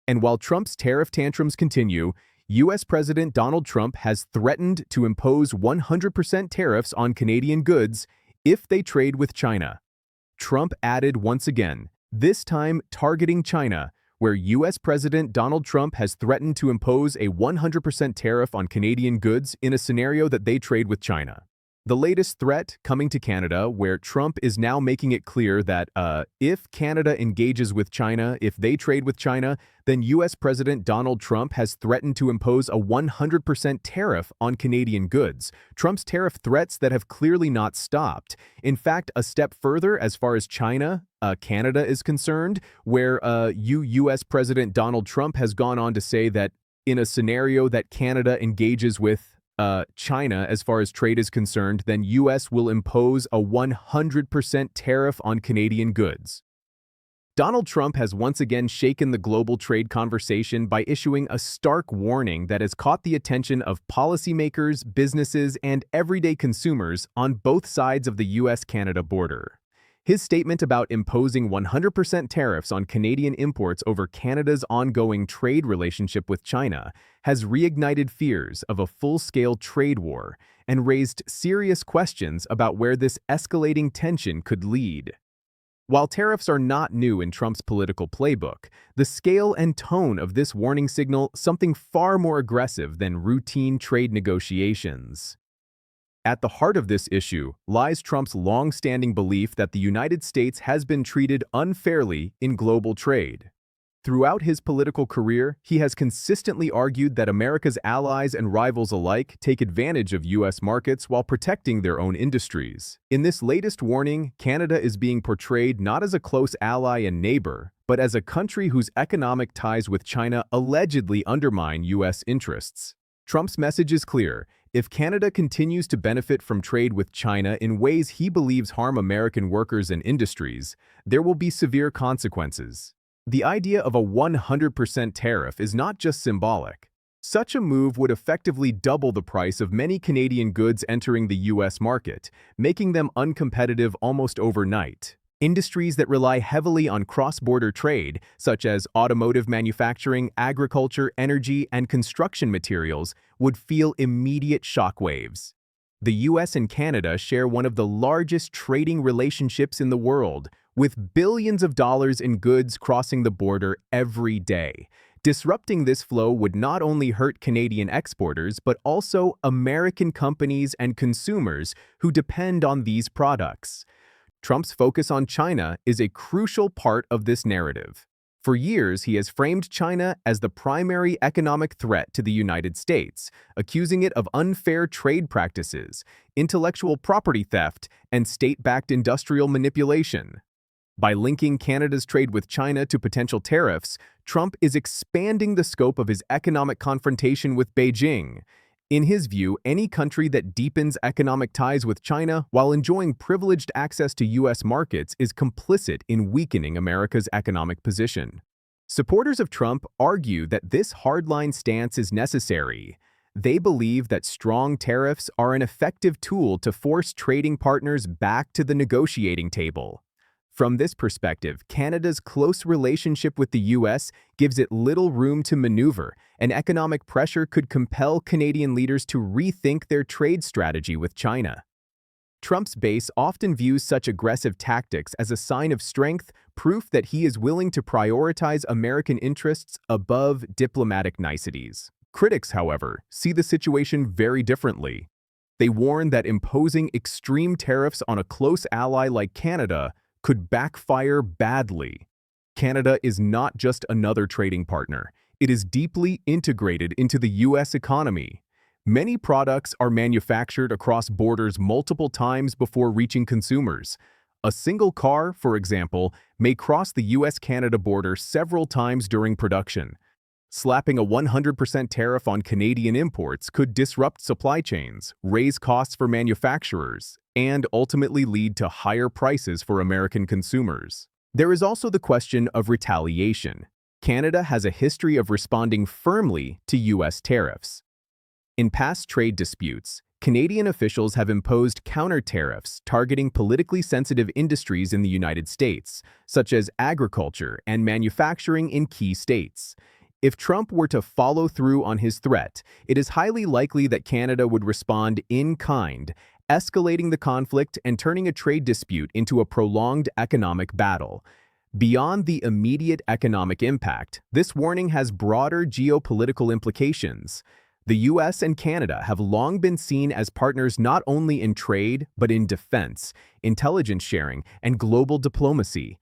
And while Trump's tariff tantrums continue, U.S. President Donald Trump has threatened to impose 100% tariffs on Canadian goods if they trade with China. Trump added once again, this time targeting China, where U.S. President Donald Trump has threatened to impose a 100% tariff on Canadian goods in a scenario that they trade with China. The latest threat coming to Canada, where Trump is now making it clear that if Canada engages with China, if they trade with China, then U.S. President Donald Trump has threatened to impose a 100% tariff on Canadian goods. Trump's tariff threats that have clearly not stopped. In fact, a step further as far as China, Canada is concerned, where U.S. President Donald Trump has gone on to say that in a scenario that Canada engages with China, as far as trade is concerned, then U.S. will impose a 100% tariff on Canadian goods. Donald Trump has once again shaken the global trade conversation by issuing a stark warning that has caught the attention of policymakers, businesses, and everyday consumers on both sides of the U.S.-Canada border. His statement about imposing 100% tariffs on Canadian imports over Canada's ongoing trade relationship with China has reignited fears of a full-scale trade war and raised serious questions about where this escalating tension could lead. While tariffs are not new in Trump's political playbook, the scale and tone of this warning signal something far more aggressive than routine trade negotiations. At the heart of this issue lies Trump's long-standing belief that the United States has been treated unfairly in global trade. Throughout his political career, he has consistently argued that America's allies and rivals alike take advantage of U.S. markets while protecting their own industries. In this latest warning, Canada is being portrayed not as a close ally and neighbor, but as a country whose economic ties with China allegedly undermine U.S. interests. Trump's message is clear. If Canada continues to benefit from trade with China in ways he believes harm American workers and industries, there will be severe consequences. The idea of a 100% tariff is not just symbolic. Such a move would effectively double the price of many Canadian goods entering the U.S. market, making them uncompetitive almost overnight. Industries that rely heavily on cross-border trade, such as automotive manufacturing, agriculture, energy, and construction materials, would feel immediate shockwaves. The U.S. and Canada share one of the largest trading relationships in the world, with billions of dollars in goods crossing the border every day. Disrupting this flow would not only hurt Canadian exporters, but also American companies and consumers who depend on these products. Trump's focus on China is a crucial part of this narrative. For years, he has framed China as the primary economic threat to the United States, accusing it of unfair trade practices, intellectual property theft, and state-backed industrial manipulation. By linking Canada's trade with China to potential tariffs, Trump is expanding the scope of his economic confrontation with Beijing. In his view, any country that deepens economic ties with China while enjoying privileged access to U.S. markets is complicit in weakening America's economic position. Supporters of Trump argue that this hardline stance is necessary. They believe that strong tariffs are an effective tool to force trading partners back to the negotiating table. From this perspective, Canada's close relationship with the U.S. gives it little room to maneuver, and economic pressure could compel Canadian leaders to rethink their trade strategy with China. Trump's base often views such aggressive tactics as a sign of strength, proof that he is willing to prioritize American interests above diplomatic niceties. Critics, however, see the situation very differently. They warn that imposing extreme tariffs on a close ally like Canada could backfire badly. Canada is not just another trading partner. It is deeply integrated into the U.S. economy. Many products are manufactured across borders multiple times before reaching consumers. A single car, for example, may cross the U.S.-Canada border several times during production. Slapping a 100% tariff on Canadian imports could disrupt supply chains, raise costs for manufacturers, and ultimately lead to higher prices for American consumers. There is also the question of retaliation. Canada has a history of responding firmly to U.S. tariffs. In past trade disputes, Canadian officials have imposed counter-tariffs targeting politically sensitive industries in the United States, such as agriculture and manufacturing in key states. If Trump were to follow through on his threat, it is highly likely that Canada would respond in kind, escalating the conflict and turning a trade dispute into a prolonged economic battle. Beyond the immediate economic impact, this warning has broader geopolitical implications. The US and Canada have long been seen as partners not only in trade, but in defense, intelligence sharing, and global diplomacy.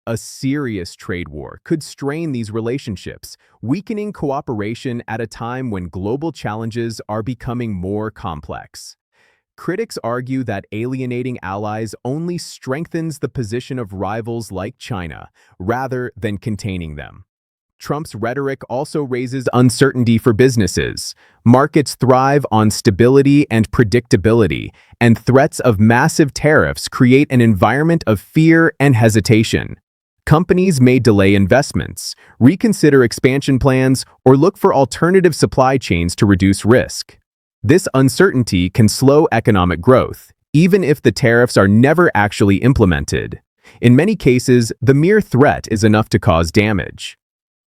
A serious trade war could strain these relationships, weakening cooperation at a time when global challenges are becoming more complex. Critics argue that alienating allies only strengthens the position of rivals like China, rather than containing them. Trump's rhetoric also raises uncertainty for businesses. Markets thrive on stability and predictability, and threats of massive tariffs create an environment of fear and hesitation. Companies may delay investments, reconsider expansion plans, or look for alternative supply chains to reduce risk. This uncertainty can slow economic growth, even if the tariffs are never actually implemented. In many cases, the mere threat is enough to cause damage.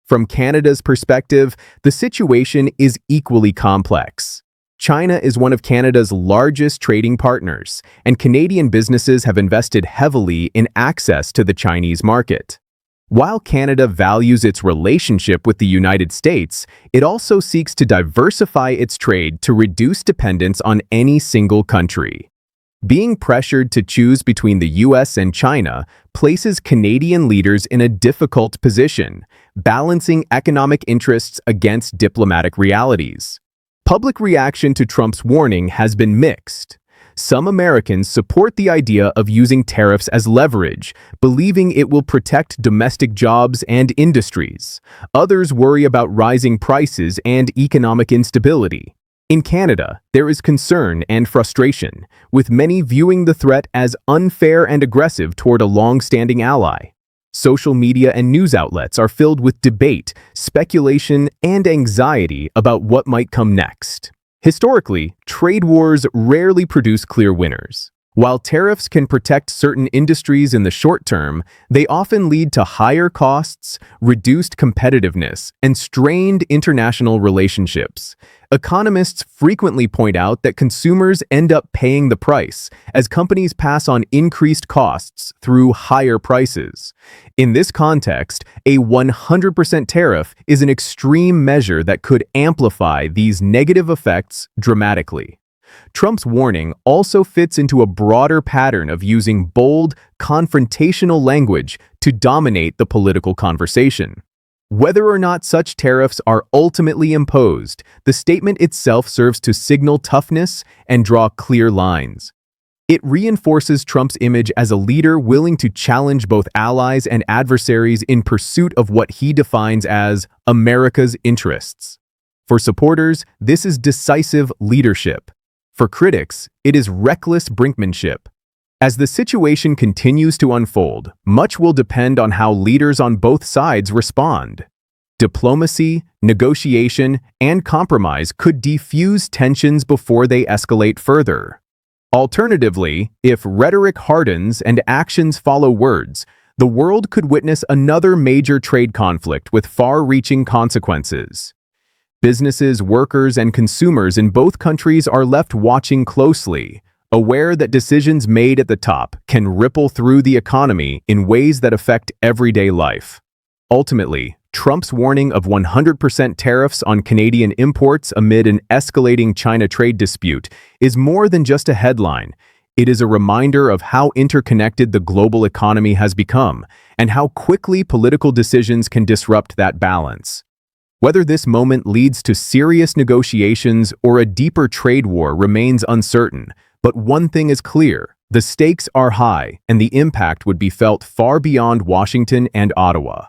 From Canada's perspective, the situation is equally complex. China is one of Canada's largest trading partners, and Canadian businesses have invested heavily in access to the Chinese market. While Canada values its relationship with the United States, it also seeks to diversify its trade to reduce dependence on any single country. Being pressured to choose between the US and China places Canadian leaders in a difficult position, balancing economic interests against diplomatic realities. Public reaction to Trump's warning has been mixed. Some Americans support the idea of using tariffs as leverage, believing it will protect domestic jobs and industries. Others worry about rising prices and economic instability. In Canada, there is concern and frustration, with many viewing the threat as unfair and aggressive toward a long-standing ally. Social media and news outlets are filled with debate, speculation, and anxiety about what might come next. Historically, trade wars rarely produce clear winners. While tariffs can protect certain industries in the short term, they often lead to higher costs, reduced competitiveness, and strained international relationships. Economists frequently point out that consumers end up paying the price as companies pass on increased costs through higher prices. In this context, a 100% tariff is an extreme measure that could amplify these negative effects dramatically. Trump's warning also fits into a broader pattern of using bold, confrontational language to dominate the political conversation. Whether or not such tariffs are ultimately imposed, the statement itself serves to signal toughness and draw clear lines. It reinforces Trump's image as a leader willing to challenge both allies and adversaries in pursuit of what he defines as America's interests. For supporters, this is decisive leadership. For critics, it is reckless brinkmanship. As the situation continues to unfold, much will depend on how leaders on both sides respond. Diplomacy, negotiation, and compromise could defuse tensions before they escalate further. Alternatively, if rhetoric hardens and actions follow words, the world could witness another major trade conflict with far-reaching consequences. Businesses, workers, and consumers in both countries are left watching closely, aware that decisions made at the top can ripple through the economy in ways that affect everyday life. Ultimately, Trump's warning of 100% tariffs on Canadian imports amid an escalating China trade dispute is more than just a headline. It is a reminder of how interconnected the global economy has become and how quickly political decisions can disrupt that balance. Whether this moment leads to serious negotiations or a deeper trade war remains uncertain, but one thing is clear: the stakes are high and the impact would be felt far beyond Washington and Ottawa.